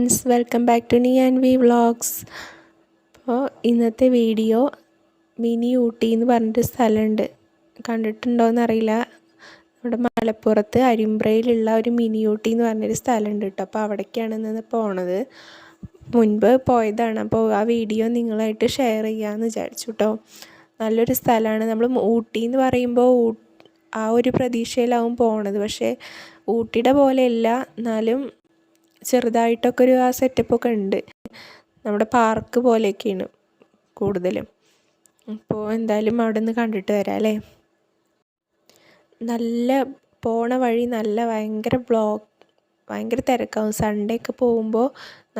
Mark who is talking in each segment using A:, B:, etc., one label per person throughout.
A: Friends, welcome back to നീ and we vlogs. അപ്പോൾ ഇന്നത്തെ വീഡിയോ മിനി ഊട്ടി എന്ന് പറഞ്ഞിട്ട് സ്ഥലമുണ്ട്. കണ്ടിട്ടുണ്ടോയെന്നറിയില്ല. നമ്മുടെ മലപ്പുറത്ത് അരിമ്പ്രയിലുള്ള ഒരു മിനി ഊട്ടി എന്ന് പറഞ്ഞൊരു സ്ഥലമുണ്ട് കേട്ടോ. അപ്പോൾ അവിടേക്കാണ് ഇന്ന് പോണത്. മുൻപ് പോയതാണ്. അപ്പോൾ ആ വീഡിയോ നിങ്ങളായിട്ട് ഷെയർ ചെയ്യാമെന്ന് വിചാരിച്ചു കേട്ടോ. നല്ലൊരു സ്ഥലമാണ്. നമ്മൾ ഊട്ടി എന്ന് പറയുമ്പോൾ ആ ഒരു പ്രതീക്ഷയിലാവും പോണത്. പക്ഷേ ഊട്ടിയുടെ പോലെയല്ല, എന്നാലും ചെറുതായിട്ടൊക്കെ ഒരു ആ സെറ്റപ്പൊക്കെ ഉണ്ട്. നമ്മുടെ പാർക്ക് പോലെയൊക്കെയാണ് കൂടുതലും. അപ്പോൾ എന്തായാലും അവിടെ നിന്ന് കണ്ടിട്ട് വരാം അല്ലേ. നല്ല പോണ വഴി ഭയങ്കര തിരക്കാവും. സൺഡേ ഒക്കെ പോകുമ്പോൾ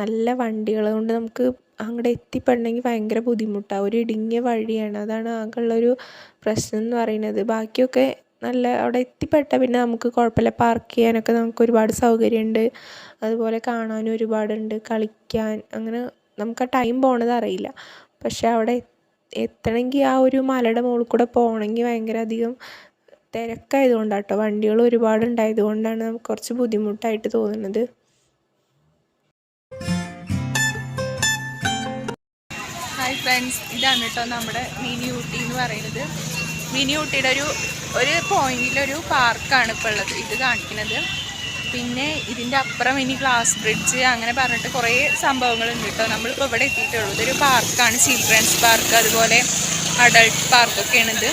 A: നല്ല വണ്ടികൾ കൊണ്ട് നമുക്ക് അങ്ങോട്ട് എത്തിപ്പെടണമെങ്കിൽ ഭയങ്കര ബുദ്ധിമുട്ടാണ്. ഒരു ഇടുങ്ങിയ വഴിയാണ്. അതാണ് ആകെയുള്ളൊരു പ്രശ്നം എന്ന് പറയുന്നത്. ബാക്കിയൊക്കെ നല്ല അവിടെ എത്തിപ്പെട്ടാൽ പിന്നെ നമുക്ക് കുഴപ്പമില്ല. പാർക്ക് ചെയ്യാനൊക്കെ നമുക്ക് ഒരുപാട് സൗകര്യമുണ്ട്. അതുപോലെ കാണാനും ഒരുപാടുണ്ട്, കളിക്കാൻ. അങ്ങനെ നമുക്ക് ആ ടൈം പോണത് അറിയില്ല. പക്ഷെ അവിടെ എത്തണമെങ്കിൽ ആ ഒരു മലയുടെ മുകളിൽ കൂടെ പോകണമെങ്കിൽ ഭയങ്കര അധികം തിരക്കായതുകൊണ്ടാണ് കേട്ടോ. വണ്ടികൾ ഒരുപാടുണ്ടായത് കൊണ്ടാണ് നമുക്ക് കുറച്ച് ബുദ്ധിമുട്ടായിട്ട് തോന്നുന്നത്.
B: ഹായ് ഫ്രണ്ട്സ്, ഇതാണ് കേട്ടോ നമ്മുടെ മിനി ഊട്ടി എന്ന് പറയുന്നത്. മിനി ഊട്ടിയുടെ ഒരു പോയിന്റിലൊരു പാർക്കാണ് ഇപ്പോൾ ഉള്ളത് ഇത് കാണിക്കുന്നത്. പിന്നെ ഇതിൻ്റെ അപ്പുറം ഇനി ഗ്ലാസ് ബ്രിഡ്ജ് അങ്ങനെ പറഞ്ഞിട്ട് കുറേ സംഭവങ്ങളുണ്ട് കേട്ടോ. നമ്മളിപ്പോൾ ഇവിടെ എത്തിയിട്ടുള്ളൂ. ഇതൊരു പാർക്കാണ്, ചിൽഡ്രൻസ് പാർക്ക്, അതുപോലെ അഡൾട്ട് പാർക്കൊക്കെയാണിത്.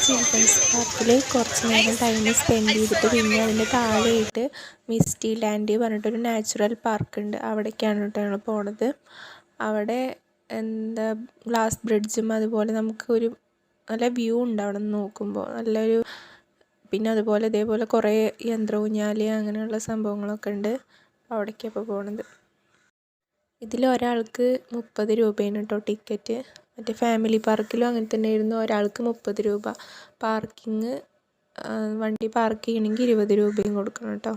A: ചിൽഡ്രൻസ് പാർക്കിൽ കുറച്ച് നേരം ടൈം സ്പെൻഡ് ചെയ്തിട്ട് പിന്നെ അതിൻ്റെ താഴെയായിട്ട് മിസ്റ്റി ലാൻഡ് പറഞ്ഞിട്ടൊരു നാച്ചുറൽ പാർക്കുണ്ട്. അവിടേക്കാണ് കേട്ടോ ഞങ്ങൾ പോണത്. അവിടെ ഗ്ലാസ് ബ്രിഡ്ജും അതുപോലെ നമുക്കൊരു നല്ല വ്യൂ ഉണ്ട് അവിടെ നിന്ന് നോക്കുമ്പോൾ. നല്ലൊരു പിന്നെ അതുപോലെ ഇതേപോലെ കുറേ യന്ത്രഊഞ്ഞാൽ അങ്ങനെയുള്ള സംഭവങ്ങളൊക്കെ ഉണ്ട്. അവിടേക്കാണ് ഇപ്പോൾ പോണത്. ഇതിൽ ഒരാൾക്ക് 30 രൂപയാണ് കേട്ടോ ടിക്കറ്റ്. മറ്റേ ഫാമിലി പാർക്കിലും അങ്ങനെ തന്നെ ആയിരുന്നു. ഒരാൾക്ക് 30 രൂപ. വണ്ടി പാർക്ക് ചെയ്യണമെങ്കിൽ 20 രൂപയും കൊടുക്കണം കേട്ടോ.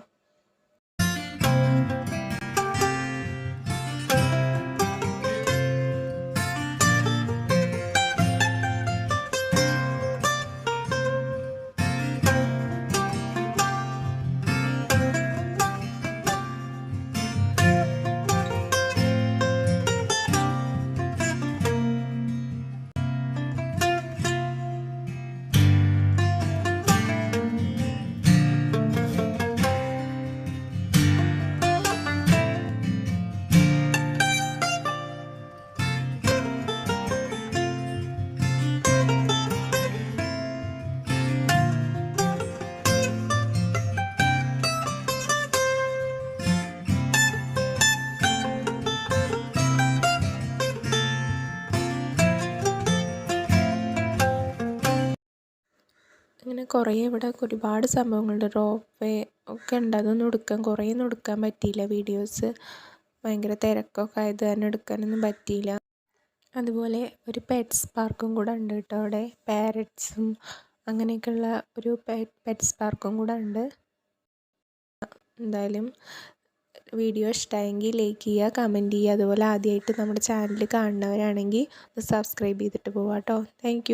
A: അങ്ങനെ കുറേ ഇവിടെ ഒരുപാട് സംഭവങ്ങളുണ്ട്. റോപ്പ് വേ ഒക്കെ ഉണ്ട്. അതൊന്നും കുറേയൊന്നും എടുക്കാൻ പറ്റിയില്ല. വീഡിയോസ് ഭയങ്കര തിരക്കൊക്കെ ആയത് കാരണം എടുക്കാനൊന്നും പറ്റിയില്ല. അതുപോലെ ഒരു പെറ്റ്സ് പാർക്കും കൂടെ ഉണ്ട് കേട്ടോ. അവിടെ പാരറ്റ്സും അങ്ങനെയൊക്കെയുള്ള ഒരു പെറ്റ്സ് പാർക്കും കൂടെ ഉണ്ട്. എന്തായാലും വീഡിയോ ഇഷ്ടമായെങ്കിൽ ലൈക്ക് ചെയ്യുക, കമൻറ്റ് ചെയ്യുക. അതുപോലെ ആദ്യമായിട്ട് നമ്മുടെ ചാനൽ കാണുന്നവരാണെങ്കിൽ സബ്സ്ക്രൈബ് ചെയ്തിട്ട് പോവാം കേട്ടോ. താങ്ക്